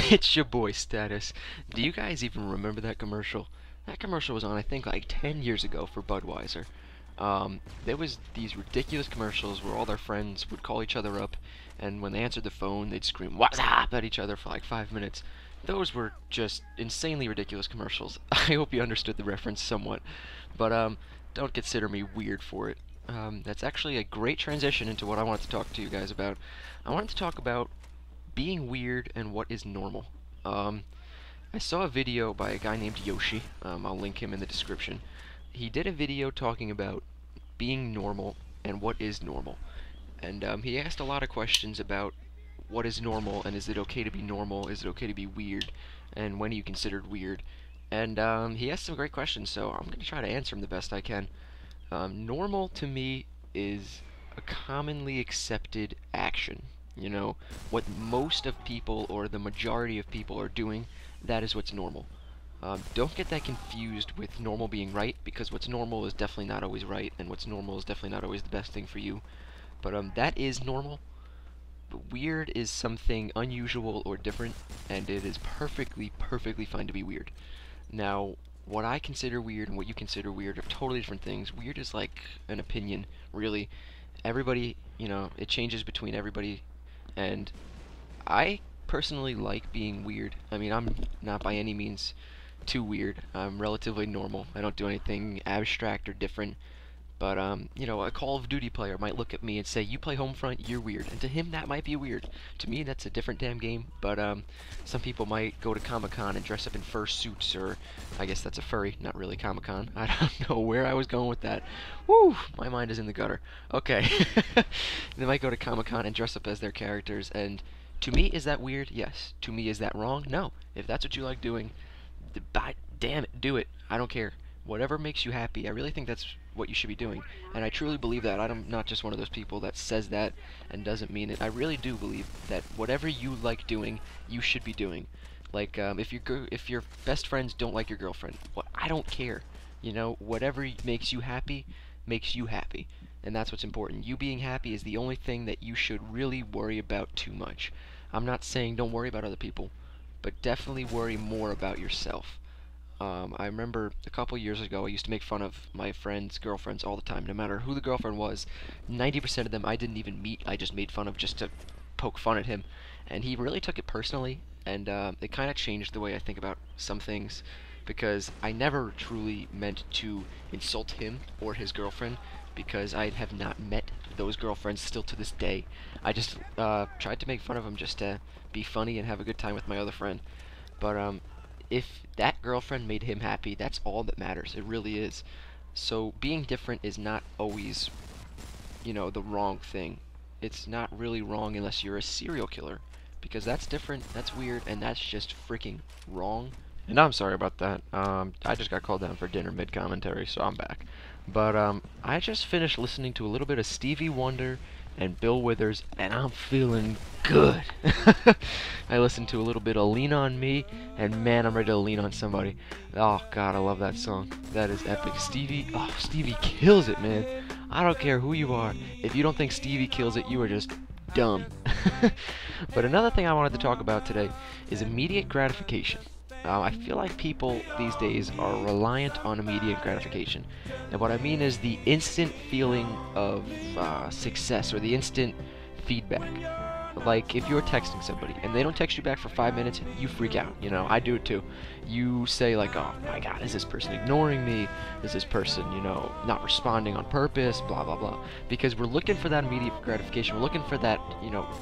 It's your boy Status. Do you guys even remember that commercial? That commercial was on, I think, like 10 years ago for Budweiser. There was these ridiculous commercials where all their friends would call each other up, and when they answered the phone, they'd scream "What's up?" at each other for like 5 minutes. Those were just insanely ridiculous commercials. I hope you understood the reference somewhat, but don't consider me weird for it. That's actually a great transition into what I wanted to talk to you guys about. I wanted to talk about being weird and what is normal. Um, I saw a video by a guy named Yoshi. I'll link him in the description. He did a video talking about being normal and what is normal. And he asked a lot of questions about what is normal and is it okay to be normal, is it okay to be weird, and when are you considered weird. And he asked some great questions, so I'm going to try to answer them the best I can. Normal to me is a commonly accepted action. You know, what most of people or the majority of people are doing, that is what's normal. Don't get that confused with normal being right, because what's normal is definitely not always right, and what's normal is definitely not always the best thing for you. But that is normal. But weird is something unusual or different, and it is perfectly fine to be weird. Now, what I consider weird and what you consider weird are totally different things. Weird is like an opinion, really. Everybody, it changes between everybody, and I personally like being weird. I mean, I'm not by any means too weird. I'm relatively normal. I don't do anything abstract or different. But, a Call of Duty player might look at me and say, "You play Homefront, you're weird." And to him, that might be weird. To me, that's a different damn game. But, some people might go to Comic-Con and dress up in fursuits, or I guess that's a furry, not really Comic-Con. I don't know where I was going with that. Woo! My mind is in the gutter. Okay. They might go to Comic-Con and dress up as their characters, and to me, is that weird? Yes. To me, is that wrong? No. If that's what you like doing, damn it, do it. I don't care. Whatever makes you happy. I really think that's what you should be doing. And I truly believe that. I'm not just one of those people that says that and doesn't mean it. I really do believe that whatever you like doing, you should be doing. Like, if your best friends don't like your girlfriend, well, I don't care. Whatever makes you happy, makes you happy. And that's what's important. You being happy is the only thing that you should really worry about too much. I'm not saying don't worry about other people, but definitely worry more about yourself. I remember a couple years ago, I used to make fun of my friends' girlfriends all the time. No matter who the girlfriend was, 90% of them I didn't even meet. I just made fun of just to poke fun at him. And he really took it personally, and it kind of changed the way I think about some things, because I never truly meant to insult him or his girlfriend, because I have not met those girlfriends still to this day. I just tried to make fun of him just to be funny and have a good time with my other friend. But if that girlfriend made him happy, that's all that matters. It really is. So being different is not always, the wrong thing. It's not really wrong unless you're a serial killer, because that's different, that's weird, and that's just freaking wrong. And I'm sorry about that. I just got called down for dinner mid-commentary, so I'm back. But I just finished listening to a little bit of Stevie Wonder and Bill Withers, and I'm feeling good. I listened to a little bit of Lean On Me, and man, I'm ready to lean on somebody. Oh god, I love that song. That is epic. Stevie kills it, man. I don't care who you are. If you don't think Stevie kills it, you are just dumb. But another thing I wanted to talk about today is immediate gratification. I feel like people these days are reliant on immediate gratification. And what I mean is the instant feeling of success, or the instant feedback. Like, if you're texting somebody and they don't text you back for 5 minutes, you freak out. I do it too. You say, like, "Oh my god, is this person ignoring me? Is this person, not responding on purpose? Blah, blah, blah." Because we're looking for that immediate gratification. We're looking for that,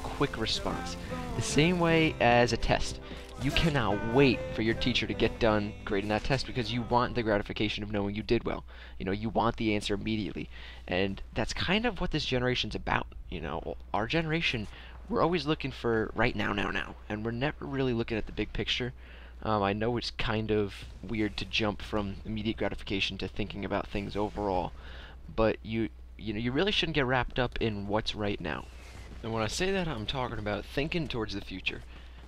quick response. The same way as a test. You cannot wait for your teacher to get done grading that test, because you want the gratification of knowing you did well. You want the answer immediately. And that's kind of what this generation's about. Our generation, we're always looking for right now, now. And we're never really looking at the big picture. I know it's kind of weird to jump from immediate gratification to thinking about things overall. But you really shouldn't get wrapped up in what's right now. And when I say that, I'm talking about thinking towards the future.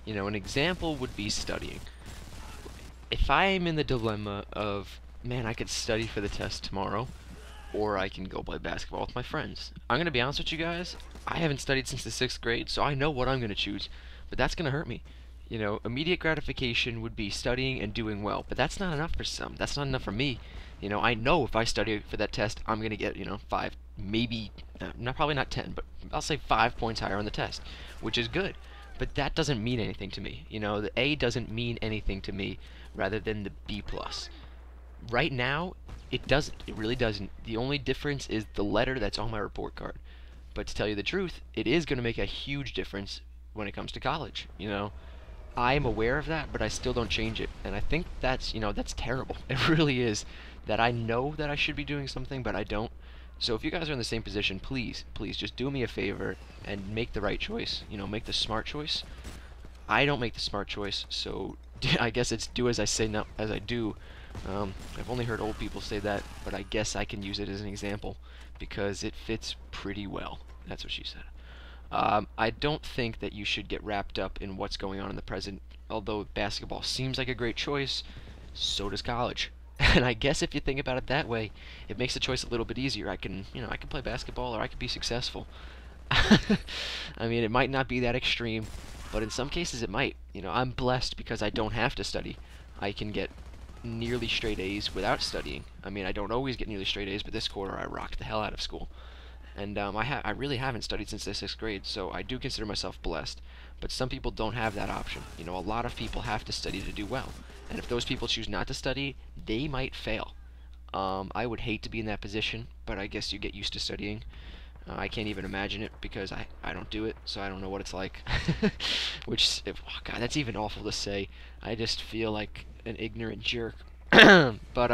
An example would be studying. If I'm in the dilemma of, man, I could study for the test tomorrow, or I can go play basketball with my friends. I'm going to be honest with you guys, I haven't studied since the 6th grade, so I know what I'm going to choose, but that's going to hurt me. You know, immediate gratification would be studying and doing well, but that's not enough for some. That's not enough for me. You know, I know if I study for that test, I'm gonna get, you know, 5, maybe, not probably not 10, but I'll say 5 points higher on the test, which is good. But that doesn't mean anything to me. You know, the A doesn't mean anything to me rather than the B plus. Right now, it doesn't. It really doesn't. The only difference is the letter that's on my report card. But to tell you the truth, it is going to make a huge difference when it comes to college. You know, I am aware of that, but I still don't change it. And I think that's, you know, that's terrible. It really is. That I know that I should be doing something, but I don't. So if you guys are in the same position, please, please just do me a favor and make the right choice. You know, make the smart choice. I don't make the smart choice, so I guess it's do as I say, not as I do. I've only heard old people say that, but I guess I can use it as an example because it fits pretty well. That's what she said. I don't think that you should get wrapped up in what's going on in the present. Although basketball seems like a great choice, so does college. And I guess if you think about it that way, it makes the choice a little bit easier. I can, you know, I can play basketball or I can be successful. I mean, it might not be that extreme, but in some cases it might. You know, I'm blessed because I don't have to study. I can get nearly straight A's without studying. I mean, I don't always get nearly straight A's, but this quarter I rocked the hell out of school. And I really haven't studied since the 6th grade, so I do consider myself blessed. But some people don't have that option. You know, a lot of people have to study to do well. And if those people choose not to study, they might fail. I would hate to be in that position, but I guess you get used to studying. I can't even imagine it because I don't do it, so I don't know what it's like. Which, oh God, that's even awful to say. I just feel like an ignorant jerk. But,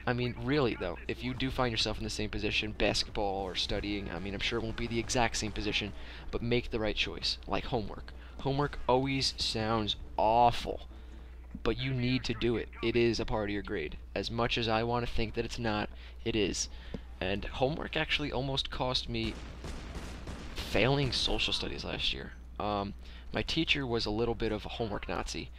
I mean, really, though, if you do find yourself in the same position, basketball or studying, I mean, I'm sure it won't be the exact same position, but make the right choice, like homework. Homework always sounds awful, but you need to do it. It is a part of your grade. As much as I want to think that it's not, it is. And homework actually almost cost me failing social studies last year. My teacher was a little bit of a homework Nazi,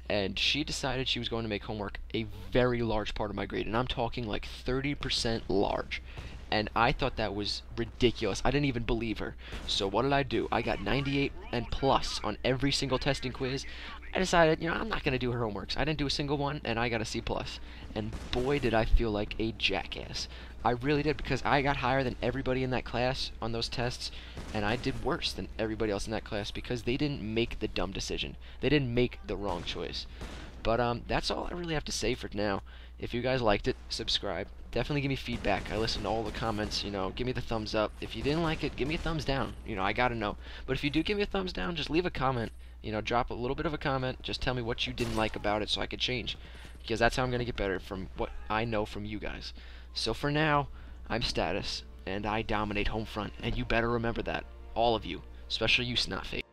and she decided she was going to make homework a very large part of my grade, and I'm talking like 30% large. And I thought that was ridiculous. I didn't even believe her. So what did I do? I got 98 and plus on every single testing quiz. I decided, you know, I'm not going to do her homeworks. I didn't do a single one, and I got a C plus. And boy, did I feel like a jackass. I really did, because I got higher than everybody in that class on those tests, and I did worse than everybody else in that class because they didn't make the dumb decision. They didn't make the wrong choice. But that's all I really have to say for now. If you guys liked it, subscribe. Definitely give me feedback. I listen to all the comments, you know, give me the thumbs up. If you didn't like it, give me a thumbs down. You know, I gotta know. But if you do give me a thumbs down, just leave a comment. You know, drop a little bit of a comment. Just tell me what you didn't like about it so I could change. Because that's how I'm gonna get better from what I know from you guys. So for now, I'm Status, and I dominate Homefront, and you better remember that. All of you. Especially you, Snotface.